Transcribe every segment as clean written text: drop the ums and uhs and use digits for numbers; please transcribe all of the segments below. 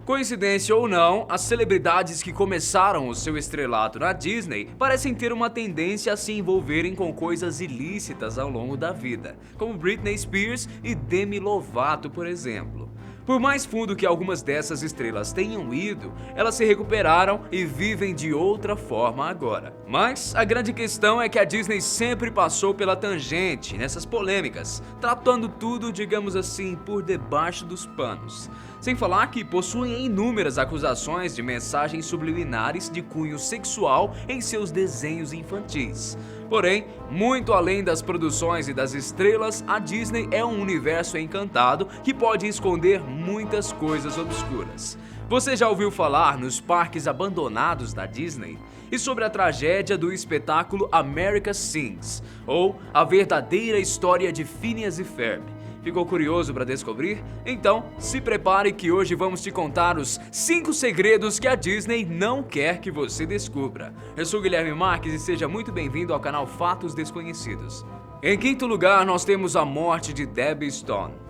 Coincidência ou não, as celebridades que começaram o seu estrelato na Disney parecem ter uma tendência a se envolverem com coisas ilícitas ao longo da vida, como Britney Spears e Demi Lovato, por exemplo. Por mais fundo que algumas dessas estrelas tenham ido, elas se recuperaram e vivem de outra forma agora. Mas a grande questão é que a Disney sempre passou pela tangente nessas polêmicas, tratando tudo, digamos assim, por debaixo dos panos. Sem falar que possuem inúmeras acusações de mensagens subliminares de cunho sexual em seus desenhos infantis. Porém, muito além das produções e das estrelas, a Disney é um universo encantado que pode esconder muitas coisas obscuras. Você já ouviu falar nos parques abandonados da Disney? E sobre a tragédia do espetáculo America Sings, ou A Verdadeira História de Phineas e Ferb? Ficou curioso para descobrir? Então, se prepare que hoje vamos te contar os 5 segredos que a Disney não quer que você descubra. Eu sou Guilherme Marques e seja muito bem-vindo ao canal Fatos Desconhecidos. Em quinto lugar, nós temos a morte de Debbie Stone.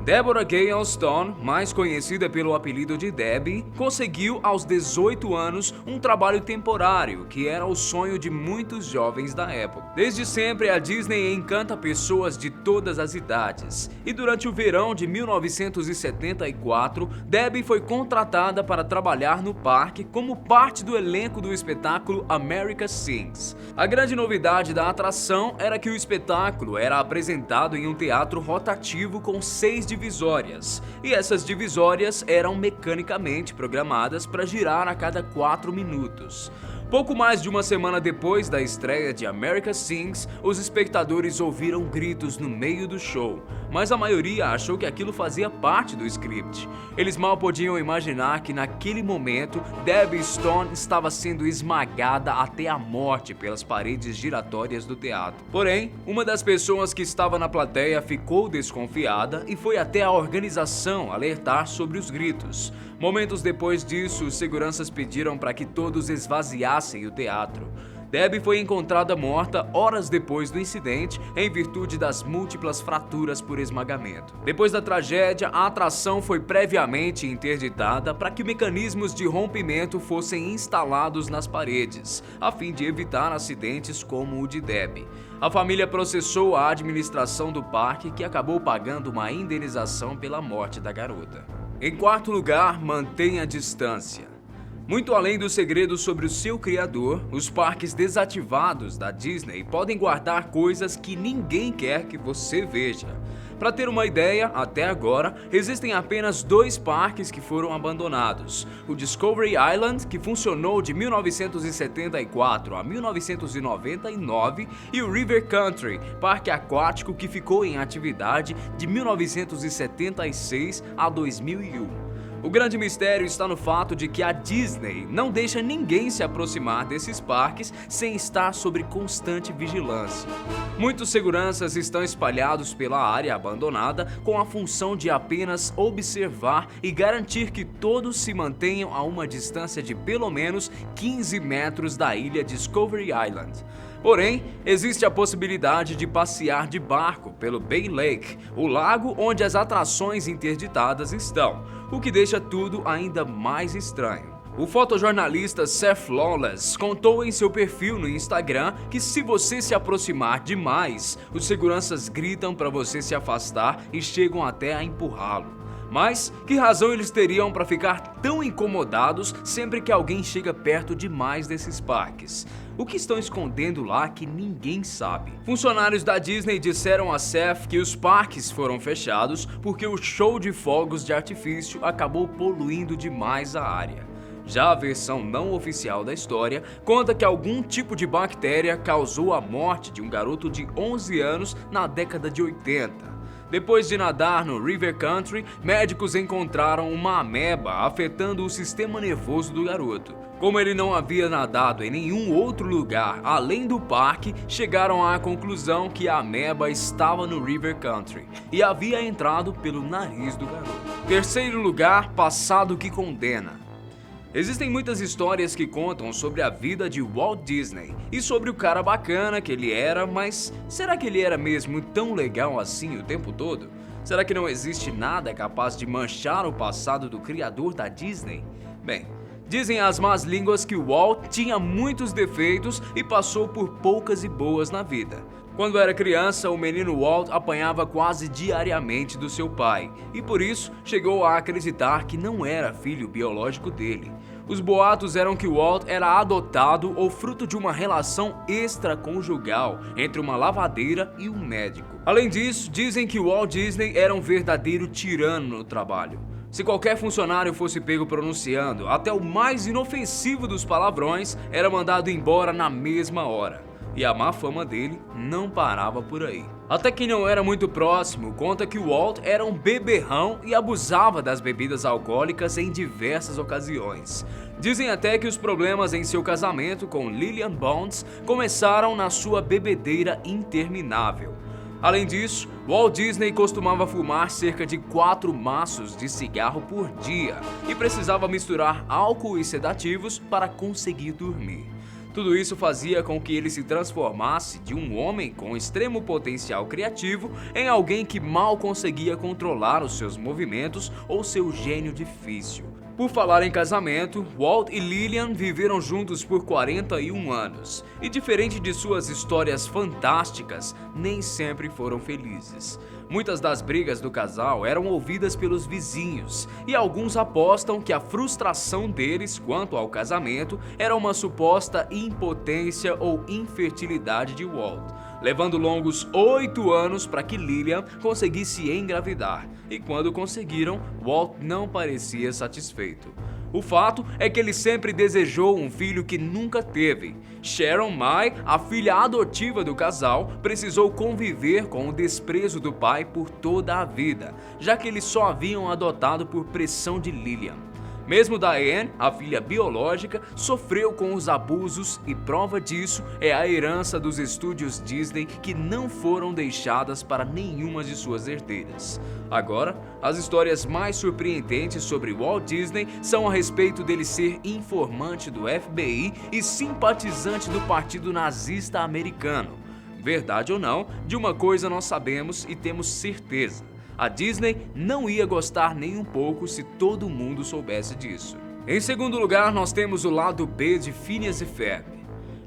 Deborah Gale Stone, mais conhecida pelo apelido de Debbie, conseguiu aos 18 anos um trabalho temporário, que era o sonho de muitos jovens da época. Desde sempre, a Disney encanta pessoas de todas as idades, e durante o verão de 1974, Debbie foi contratada para trabalhar no parque como parte do elenco do espetáculo America Sings. A grande novidade da atração era que o espetáculo era apresentado em um teatro rotativo com 6 divisórias, e essas divisórias eram mecanicamente programadas para girar a cada 4 minutos. Pouco mais de uma semana depois da estreia de America Sings, os espectadores ouviram gritos no meio do show, mas a maioria achou que aquilo fazia parte do script. Eles mal podiam imaginar que naquele momento Debbie Stone estava sendo esmagada até a morte pelas paredes giratórias do teatro. Porém, uma das pessoas que estava na plateia ficou desconfiada e foi até a organização alertar sobre os gritos. Momentos depois disso, os seguranças pediram para que todos esvaziassem o teatro. Debbie foi encontrada morta horas depois do incidente em virtude das múltiplas fraturas por esmagamento. Depois da tragédia, a atração foi previamente interditada para que mecanismos de rompimento fossem instalados nas paredes, a fim de evitar acidentes como o de Debbie. A família processou a administração do parque, que acabou pagando uma indenização pela morte da garota. Em quarto lugar, mantenha a distância. Muito além dos segredos sobre o seu criador, os parques desativados da Disney podem guardar coisas que ninguém quer que você veja. Para ter uma ideia, até agora, existem apenas 2 parques que foram abandonados. O Discovery Island, que funcionou de 1974 a 1999, e o River Country, parque aquático que ficou em atividade de 1976 a 2001. O grande mistério está no fato de que a Disney não deixa ninguém se aproximar desses parques sem estar sob constante vigilância. Muitos seguranças estão espalhados pela área abandonada com a função de apenas observar e garantir que todos se mantenham a uma distância de pelo menos 15 metros da ilha Discovery Island. Porém, existe a possibilidade de passear de barco pelo Bay Lake, o lago onde as atrações interditadas estão, o que deixa tudo ainda mais estranho. O fotojornalista Seth Lawless contou em seu perfil no Instagram que se você se aproximar demais, os seguranças gritam para você se afastar e chegam até a empurrá-lo. Mas que razão eles teriam para ficar tão incomodados sempre que alguém chega perto demais desses parques? O que estão escondendo lá que ninguém sabe? Funcionários da Disney disseram a Seth que os parques foram fechados porque o show de fogos de artifício acabou poluindo demais a área. Já a versão não oficial da história conta que algum tipo de bactéria causou a morte de um garoto de 11 anos na década de 80. Depois de nadar no River Country, médicos encontraram uma ameba afetando o sistema nervoso do garoto. Como ele não havia nadado em nenhum outro lugar além do parque, chegaram à conclusão que a ameba estava no River Country e havia entrado pelo nariz do garoto. Terceiro lugar, passado que condena. Existem muitas histórias que contam sobre a vida de Walt Disney e sobre o cara bacana que ele era, mas será que ele era mesmo tão legal assim o tempo todo? Será que não existe nada capaz de manchar o passado do criador da Disney? Bem, dizem as más línguas que Walt tinha muitos defeitos e passou por poucas e boas na vida. Quando era criança, o menino Walt apanhava quase diariamente do seu pai e por isso chegou a acreditar que não era filho biológico dele. Os boatos eram que Walt era adotado ou fruto de uma relação extraconjugal entre uma lavadeira e um médico. Além disso, dizem que Walt Disney era um verdadeiro tirano no trabalho. Se qualquer funcionário fosse pego pronunciando até o mais inofensivo dos palavrões, era mandado embora na mesma hora. E a má fama dele não parava por aí. Até quem não era muito próximo conta que Walt era um beberrão e abusava das bebidas alcoólicas em diversas ocasiões. Dizem até que os problemas em seu casamento com Lillian Bonds começaram na sua bebedeira interminável. Além disso, Walt Disney costumava fumar cerca de 4 maços de cigarro por dia e precisava misturar álcool e sedativos para conseguir dormir. Tudo isso fazia com que ele se transformasse de um homem com extremo potencial criativo em alguém que mal conseguia controlar os seus movimentos ou seu gênio difícil. Por falar em casamento, Walt e Lillian viveram juntos por 41 anos e, diferente de suas histórias fantásticas, nem sempre foram felizes. Muitas das brigas do casal eram ouvidas pelos vizinhos e alguns apostam que a frustração deles quanto ao casamento era uma suposta impotência ou infertilidade de Walt, levando longos 8 anos para que Lillian conseguisse engravidar, e quando conseguiram, Walt não parecia satisfeito. O fato é que ele sempre desejou um filho que nunca teve. Sharon Mai, a filha adotiva do casal, precisou conviver com o desprezo do pai por toda a vida, já que eles só haviam adotado por pressão de Lillian. Mesmo Diane, a filha biológica, sofreu com os abusos e prova disso é a herança dos estúdios Disney que não foram deixadas para nenhuma de suas herdeiras. Agora, as histórias mais surpreendentes sobre Walt Disney são a respeito dele ser informante do FBI e simpatizante do Partido Nazista Americano. Verdade ou não, de uma coisa nós sabemos e temos certeza: a Disney não ia gostar nem um pouco se todo mundo soubesse disso. Em segundo lugar, nós temos o lado B de Phineas e Ferb.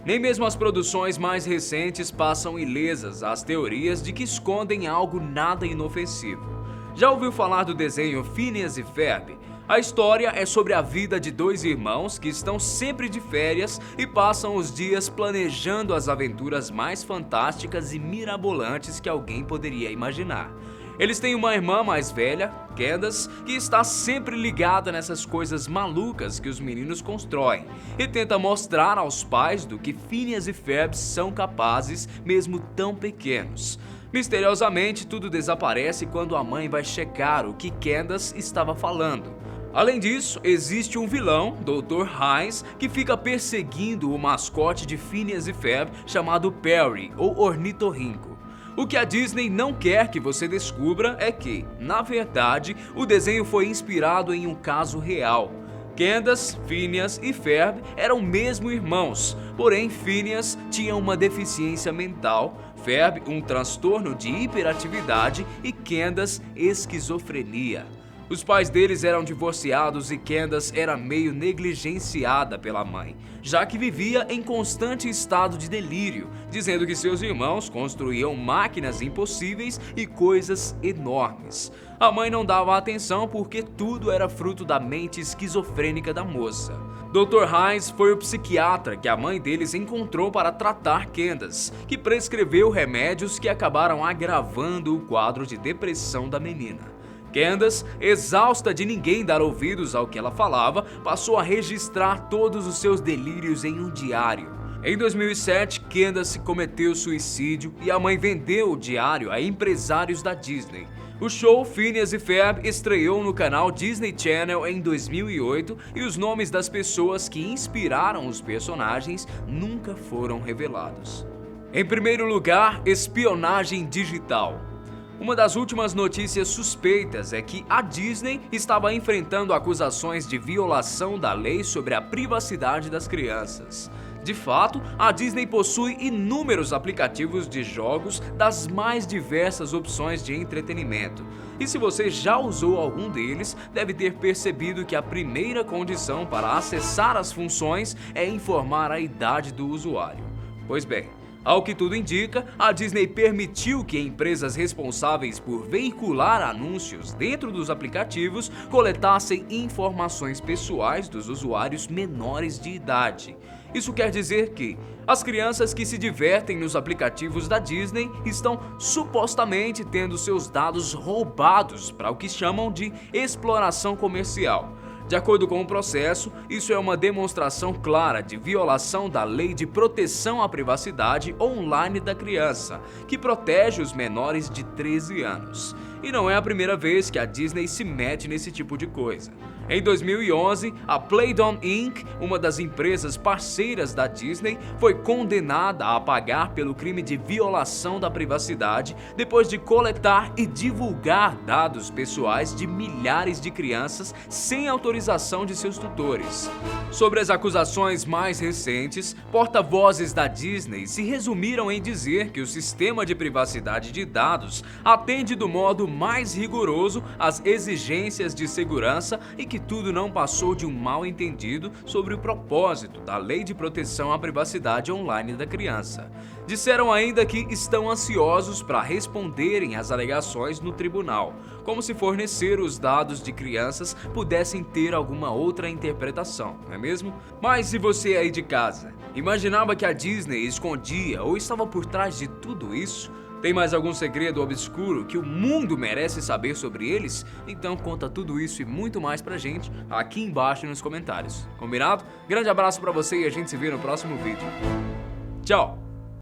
Nem mesmo as produções mais recentes passam ilesas às teorias de que escondem algo nada inofensivo. Já ouviu falar do desenho Phineas e Ferb? A história é sobre a vida de 2 irmãos que estão sempre de férias e passam os dias planejando as aventuras mais fantásticas e mirabolantes que alguém poderia imaginar. Eles têm uma irmã mais velha, Candace, que está sempre ligada nessas coisas malucas que os meninos constroem e tenta mostrar aos pais do que Phineas e Ferb são capazes, mesmo tão pequenos. Misteriosamente, tudo desaparece quando a mãe vai checar o que Candace estava falando. Além disso, existe um vilão, Dr. Hines, que fica perseguindo o mascote de Phineas e Ferb chamado Perry, ou Ornitorrinco. O que a Disney não quer que você descubra é que, na verdade, o desenho foi inspirado em um caso real. Candace, Phineas e Ferb eram mesmo irmãos, porém Phineas tinha uma deficiência mental, Ferb um transtorno de hiperatividade e Candace esquizofrenia. Os pais deles eram divorciados e Candace era meio negligenciada pela mãe, já que vivia em constante estado de delírio, dizendo que seus irmãos construíam máquinas impossíveis e coisas enormes. A mãe não dava atenção porque tudo era fruto da mente esquizofrênica da moça. Dr. Hines foi o psiquiatra que a mãe deles encontrou para tratar Candace, que prescreveu remédios que acabaram agravando o quadro de depressão da menina. Candace, exausta de ninguém dar ouvidos ao que ela falava, passou a registrar todos os seus delírios em um diário. Em 2007, Candace cometeu suicídio e a mãe vendeu o diário a empresários da Disney. O show Phineas e Ferb estreou no canal Disney Channel em 2008 e os nomes das pessoas que inspiraram os personagens nunca foram revelados. Em primeiro lugar, espionagem digital. Uma das últimas notícias suspeitas é que a Disney estava enfrentando acusações de violação da lei sobre a privacidade das crianças. De fato, a Disney possui inúmeros aplicativos de jogos das mais diversas opções de entretenimento. E se você já usou algum deles, deve ter percebido que a primeira condição para acessar as funções é informar a idade do usuário. Pois bem, ao que tudo indica, a Disney permitiu que empresas responsáveis por veicular anúncios dentro dos aplicativos coletassem informações pessoais dos usuários menores de idade. Isso quer dizer que as crianças que se divertem nos aplicativos da Disney estão supostamente tendo seus dados roubados para o que chamam de exploração comercial. De acordo com o processo, isso é uma demonstração clara de violação da Lei de Proteção à Privacidade Online da Criança, que protege os menores de 13 anos. E não é a primeira vez que a Disney se mete nesse tipo de coisa. Em 2011, a Playdom Inc., uma das empresas parceiras da Disney, foi condenada a pagar pelo crime de violação da privacidade depois de coletar e divulgar dados pessoais de milhares de crianças sem autorização de seus tutores. Sobre as acusações mais recentes, porta-vozes da Disney se resumiram em dizer que o sistema de privacidade de dados atende do modo mais rigoroso às exigências de segurança e que tudo não passou de um mal-entendido sobre o propósito da Lei de Proteção à Privacidade Online da Criança. Disseram ainda que estão ansiosos para responderem às alegações no tribunal, como se fornecer os dados de crianças pudessem ter alguma outra interpretação, não é mesmo? Mas se você aí de casa imaginava que a Disney escondia ou estava por trás de tudo isso, tem mais algum segredo obscuro que o mundo merece saber sobre eles? Então conta tudo isso e muito mais pra gente aqui embaixo nos comentários. Combinado? Grande abraço pra você e a gente se vê no próximo vídeo. Tchau!